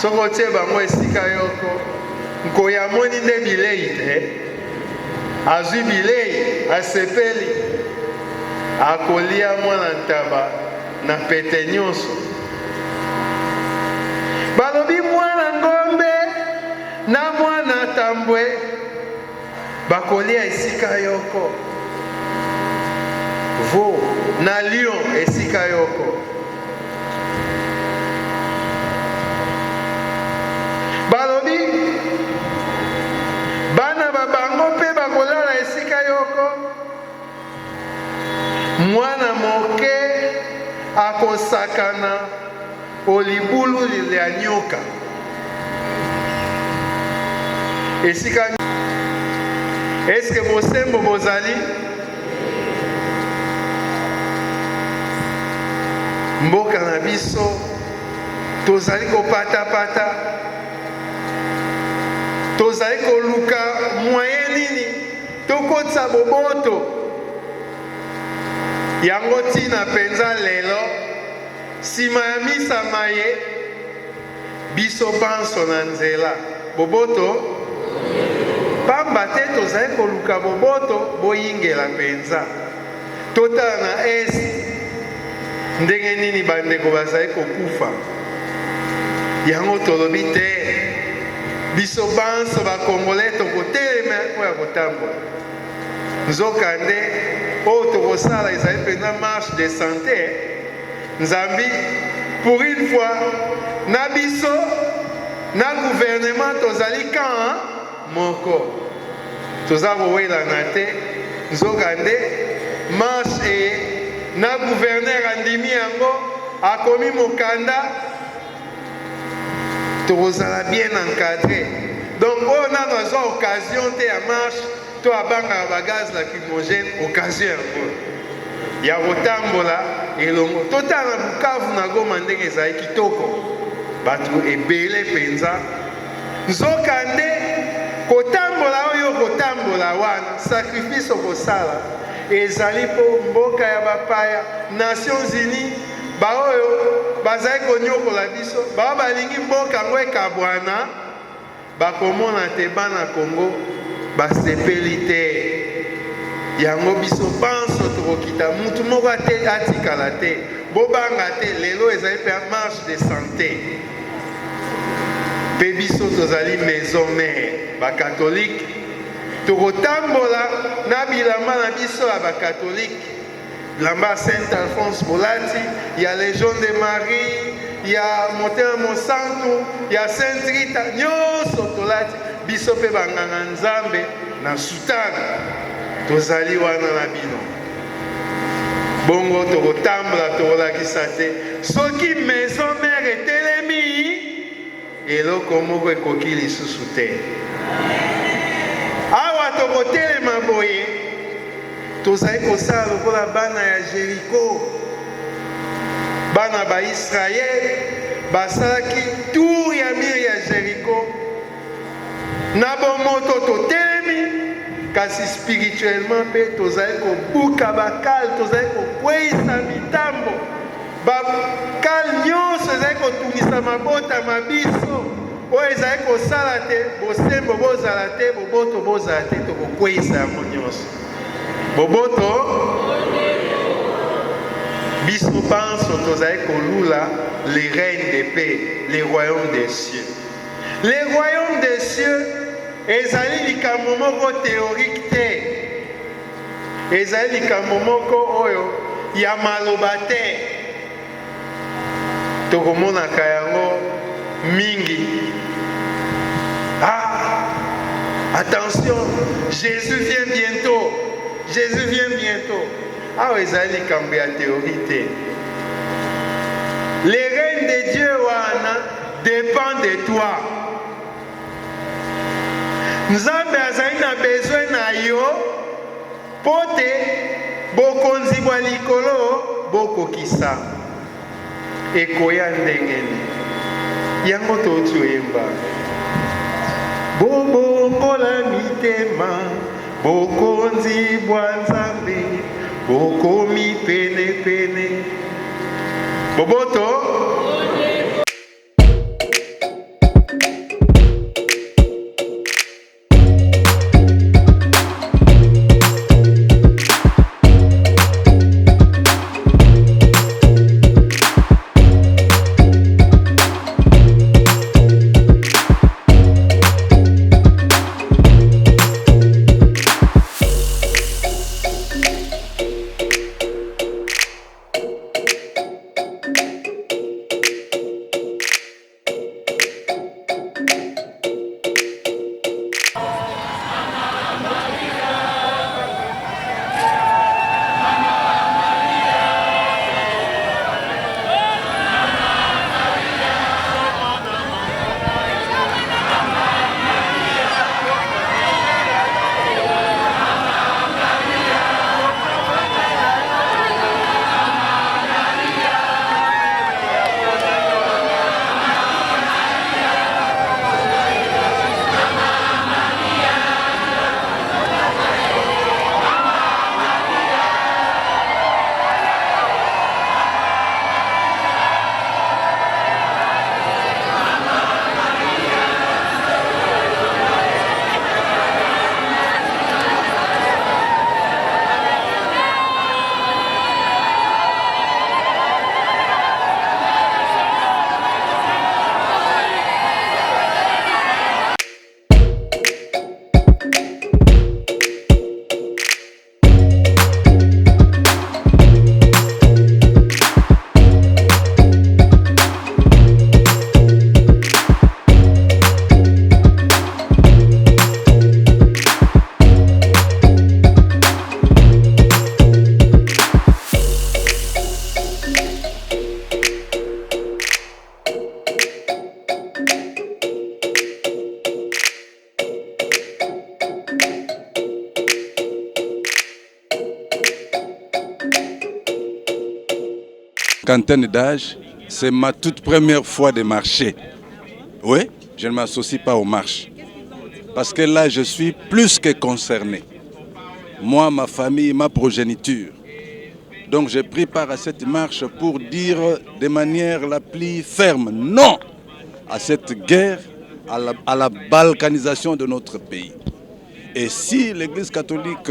Soko tie bango esika yoko nkoi amoni nde bilei te, azwi bilei asepeli akolia mwana ntaba na pete nyonso. Balobi mwana ngombe na mwana tambwe bakolia esika yoko. Veau na lion esika yoko. Balobi bana babango pe bakolala esika yoko. Mwana moke akosakana olibulu ya nyoka esika. Est-ce que bosembo bozali? Mboka na biso tozali kopata-pata, tozali koluka moyen nini tokotisa boboto. Yango tina penza lelo sima ya misa maye biso banso na nzela boboto. Pamba te tozali koluka boboto boyingela penza. Totala na est ndenge nini bandeko bazali kokufa. Yango tolobi te biso banso bakongole tokotelema po ya kotambola. Nzokande oyo tokosala ezali mpenza marche de santé. Nzambi pour une fois na biso na gouvernement tozali kan moko toza kowela na te. Nzokande marche na gouverneur andimi yango akomi mokanda tokozala bien encadré. Donc oyo nano azwa occasion te ya marche to abangaka bagaz lacrymogène occasion yango ya kotambola elongo. Totala na Bukavu na Goma ndenge ezali kitoko, bato ebele mpenza. Nzokande kotambola oyo kotambola wana sacrifice okosala ezali mpo mboka ya bapaya. Nations Unies baoyo bazali konyokola biso bao balingi mboka yango ekabwana bakomona te bana Kongo basepeli te. Yango biso banso tokokita mutu moko ate atikala te bobanga te. Lelo ezali mpe marche de santé mpe biso tozali maison mère bakatholike tokotambola na bilamba na biso ya bakatholike. Bilamba Saint Alphonse bolati ya Légion de Marie ya Motema Monsanto ya Saint Rita nyonso tolati. Biso mpe banganga nzambe na sutana tozali wana na bino. Bongo tokotambola tokolakisa te soki maison mère etelemi eloko moko ekoki lisusu te. Awa tokotelema boye tozali kosala lokola bana ya Jéricho. Bana ba Israël basalaki tour ya mire ya Jéricho na bomoto totelemi, kasi spirituellement mpe tozali kobuka bakale, tozali kokweyisa mitambo bakale nyonso ezali kotungisa mabota mabiso oyo ezali kosala te bosembo bozala te boboto bozala te tokokweyisa yango nyonso boboto biso banso tozali kolula les règnes de paix les royaumes des cieux. Les royaumes des cieux ezali likambo moko théorique te ezali likambo moko oyo ya maloba te tokomonaka yango mingi. Ah, attention, Jésus vient bientôt. Jésus vient bientôt. Ah, ezali likambo ya théorie te. Les règnes de Dieu wana dépendent de toi. Nzambe azali na besoin na yo pote bokonzi bwa likolo bokokisa ekoya ndengeni yango toti oyemba bobongola mitema bokonzi bwa Nzambe bokomi pene pene boboto. Cinquantaine d'âge, c'est ma toute première fois de marcher. Oui, je ne m'associe pas aux marches. Parce que là, je suis plus que concerné. Moi, ma famille, ma progéniture. Donc j'ai pris part à cette marche pour dire de manière la plus ferme non à cette guerre, à la balkanisation de notre pays. Et si l'Église catholique,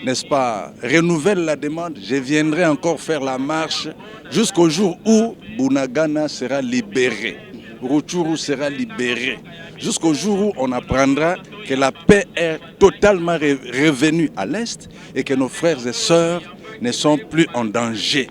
n'est-ce pas, renouvelle la demande, je viendrai encore faire la marche jusqu'au jour où Bunagana sera libéré, Rutshuru sera libéré, jusqu'au jour où on apprendra que la paix est totalement revenue à l'Est et que nos frères et sœurs ne sont plus en danger.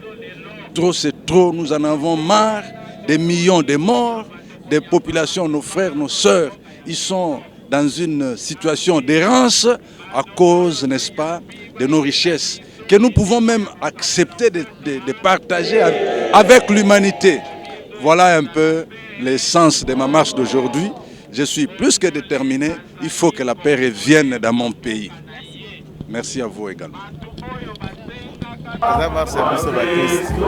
Trop c'est trop, nous en avons marre, des millions de morts, des populations, nos frères, nos sœurs, ils sont dans une situation d'errance à cause, n'est-ce pas, de nos richesses, que nous pouvons même accepter de partager avec l'humanité. Voilà un peu l'essence de ma marche d'aujourd'hui. Je suis plus que déterminé, il faut que la paix revienne dans mon pays. Merci à vous également. Eza marche biso bakristo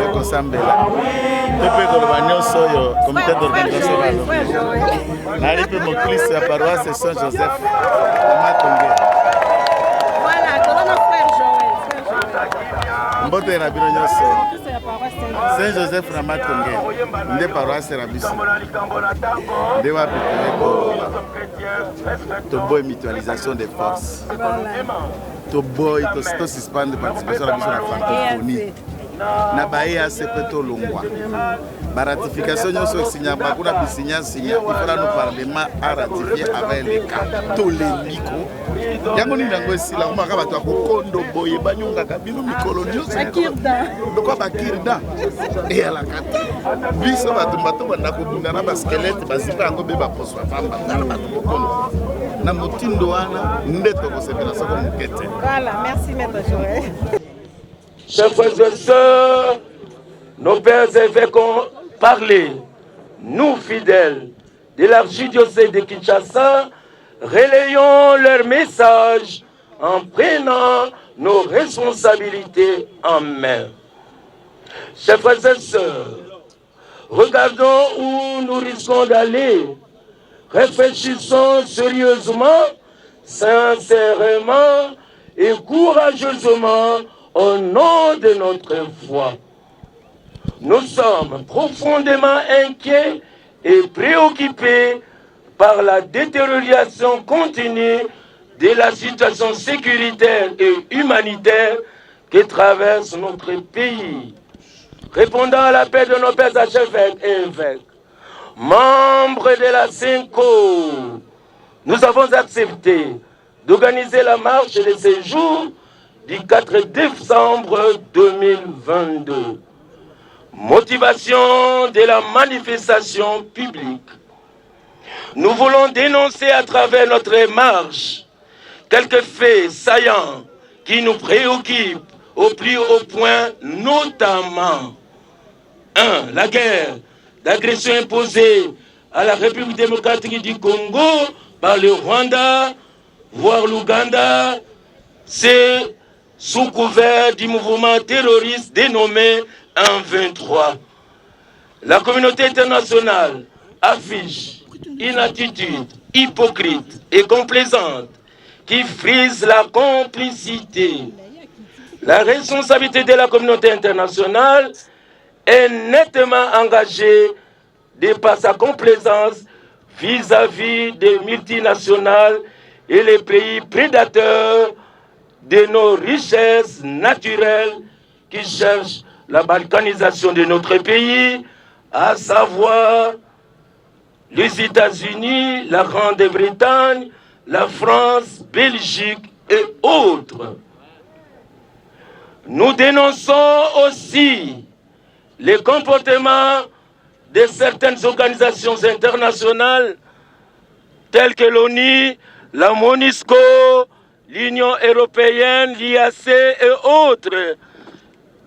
ekosambela tope koloba nyonso oyo comité d'organisation balobi nali mpe mokristo ya paroisse Saint Joseph Matonge. Voilà, toza na frère Joël. mbote na bino nyonso Saint Joseph na Matonge nde paroisse na biso nde wapi toboye mutualisation des forces toboye tosuspendre participation na biso na francophonie na baye mpe tolongwa baratification nyonso esinya bakuna bisinya ifala no parlement a ratifié avec les cas tolemiko yango nini yango esila komaka bato ya kokondo boye banyongaka bino mikolo nyonso lokwa bakirda eyalaka te biso bato banda kobunda na baskelete bazinga yango mpe baposwa pamba tala bato kokondo na motindo wana nde tokosepela soko moke te. Voilà, merci maître Joël. Chers frères et sœurs, nos pères évêques ont parlé. Nous, fidèles de l'archidiocèse de Kinshasa, relayons leur message en prenant nos responsabilités en main. Chers frères et sœurs, regardons où nous risquons d'aller. Réfléchissons sérieusement, sincèrement et courageusement au nom de notre foi. Nous sommes profondément inquiets et préoccupés par la détérioration continue de la situation sécuritaire et humanitaire qui traverse notre pays. Répondant à l'appel de nos pères archevêques et évêques, membres de la CENCO, nous avons accepté d'organiser la marche de séjour du 4 décembre 2022. Motivation de la manifestation publique. Nous voulons dénoncer à travers notre marche quelques faits saillants qui nous préoccupent au plus haut point, notamment 1. La guerre d'agression imposée à la République démocratique du Congo par le Rwanda, voire l'Ouganda, c'est sous couvert du mouvement terroriste dénommé 1-23. La communauté internationale affiche une attitude hypocrite et complaisante qui frise la complicité. La responsabilité de la communauté internationale est nettement engagée de par sa complaisance vis-à-vis des multinationales et les pays prédateurs de nos richesses naturelles qui cherchent la balkanisation de notre pays, à savoir les États-Unis, la Grande-Bretagne, la France, Belgique et autres. Nous dénonçons aussi les comportements de certaines organisations internationales telles que l'ONU, la MONUSCO, l'Union européenne, l'IAC et autres,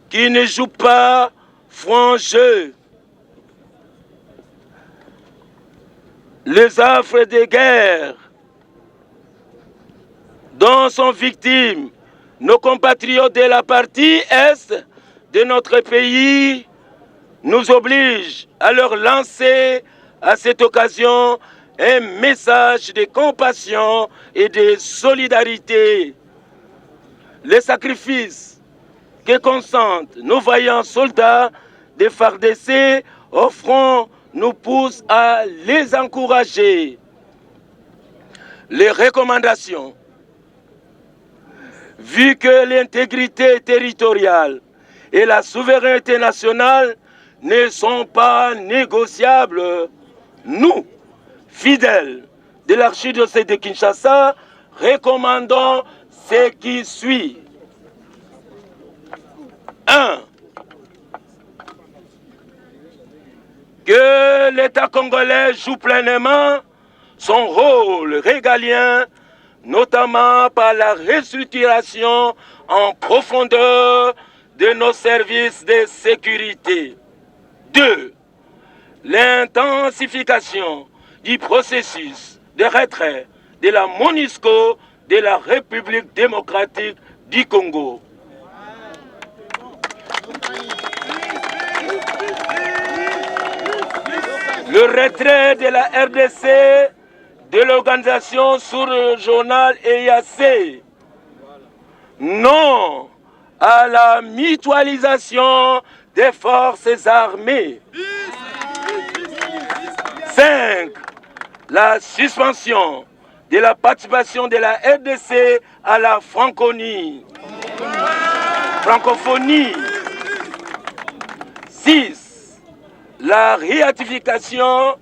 qui ne jouent pas franc jeu. Les affres de guerre dont sont victimes nos compatriotes de la partie Est de notre pays nous obligent à leur lancer à cette occasion un message de compassion et de solidarité. Les sacrifices que consentent nos vaillants soldats de FARDC au front nous poussent à les encourager. Les recommandations, vu que l'intégrité territoriale et la souveraineté nationale ne sont pas négociables, nous, fidèles de l'archidiocèse de Kinshasa, recommandons ce qui suit. 1. Que l'État congolais joue pleinement son rôle régalien, notamment par la restructuration en profondeur de nos services de sécurité. 2. L'intensification du processus de retrait de la MONUSCO de la République démocratique du Congo. Le retrait de la RDC de l'organisation sous-régionale EAC. Non à la mutualisation des forces armées. 5. La suspension de la participation de la RDC à la francophonie. 6. La ratification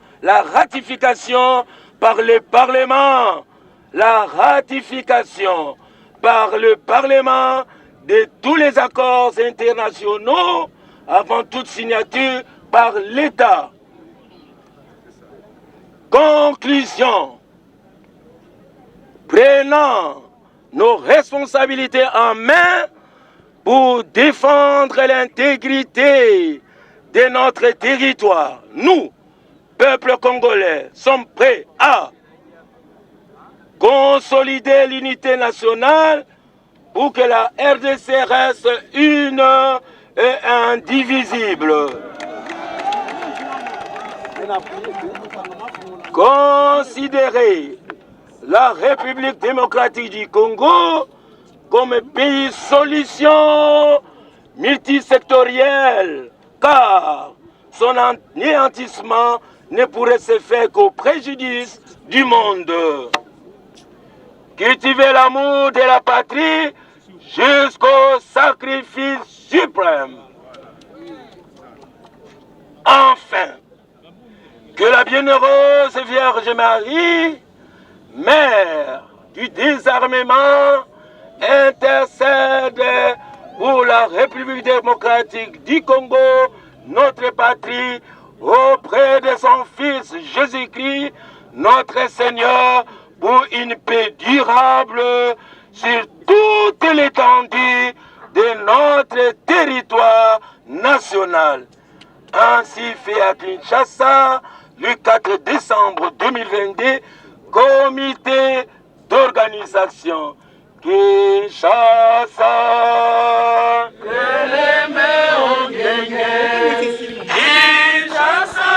par le Parlement. La ratification par le Parlement de tous les accords internationaux avant toute signature par l'État. Conclusion. Prenant nos responsabilités en main pour défendre l'intégrité de notre territoire. Nous, peuple congolais, sommes prêts à consolider l'unité nationale pour que la RDC reste une et indivisible. Considérer la République démocratique du Congo comme pays solution multisectorielle, car son anéantissement ne pourrait se faire qu'au préjudice du monde. Cultiver l'amour de la patrie jusqu'au sacrifice suprême. Enfin, que la bienheureuse Vierge Marie, mère du désarmement, intercède pour la République démocratique du Congo, notre patrie, auprès de son Fils Jésus-Christ, notre Seigneur, pour une paix durable sur toute l'étendue de notre territoire national. Ainsi fait à Kinshasa, le 4 décembre 2022, comité d'organisation Kinshasa. Que les mains ont gagné. Kinshasa.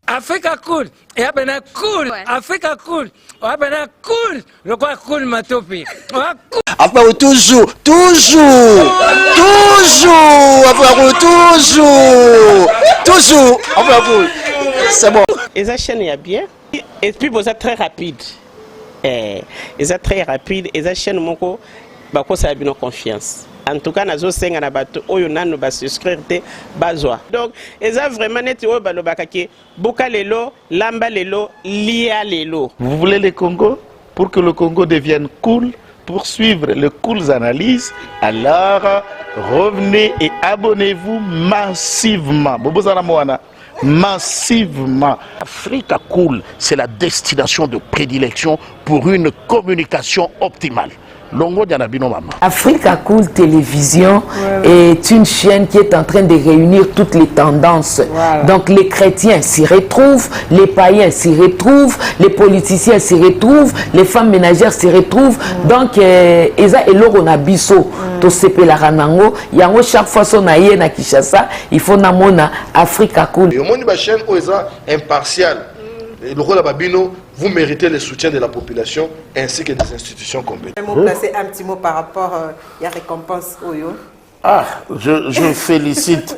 Africa cool, et abena cool, Africa cool, abena cool, le quoi cool matopi. Après toujours, après cool. C'est bon. Et ça chaîne est bien, et puis vous êtes très rapide. Et ça très rapide, et ça chaîne moko, bah quoi ça a bien confiance. En tout cas, nazo senga na bato oyo nanu ba souscrire te bazwa. Donc, eza vraiment neti oyo balobaka ke boka lelo, lamba lelo, lia lelo. Vous voulez le Congo? Pour que le Congo devienne cool, pour suivre les cool analyses, alors revenez et abonnez-vous massivement. Bobozana Moana. Massivement. Africa Cool, c'est la destination de prédilection pour une communication optimale. Africa Cool Télévision est une chaîne qui est en train de réunir toutes les tendances. Donc les chrétiens s'y retrouvent, les païens s'y retrouvent, les politiciens s'y retrouvent, les femmes ménagères s'y retrouvent. Donc Eza Eloro na biso to sepela ranango yango chaque fois son aye na Kinshasa, il faut namona Africa Cool. Et au monde de chaîne Eza impartial. Le rôle de Babino, vous méritez le soutien de la population ainsi que des institutions compétentes. Vous placer un petit mot par rapport à la récompense Oyo. Ah, je félicite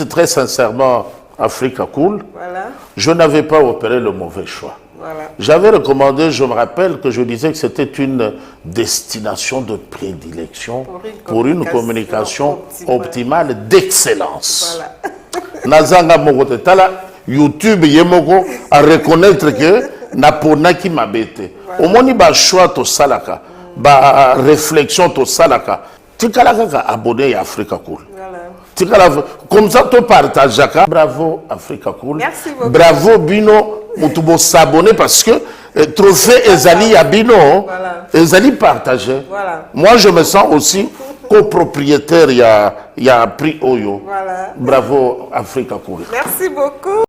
très sincèrement Africa Cool. Voilà. Je n'avais pas opéré le mauvais choix. Voilà. J'avais recommandé, je me rappelle que je disais que c'était une destination de prédilection pour une communication optimale d'excellence. Voilà. Nazanga Mogotetala. YouTube Yemoko à reconnaître que naponaki mabete omoni ba choix to salaka ba réflexion to salaka tikala kaka abonné ya Africa Cool. Tikala comme ça to partageaka. Bravo Africa Cool. Merci beaucoup. Bravo bino mutubo s'abonner parce que trophée ezali ya bino ezali partagé. Voilà. Moi je me sens aussi copropriétaire ya prix Oyo. Voilà. Bravo Africa Cool. Merci beaucoup.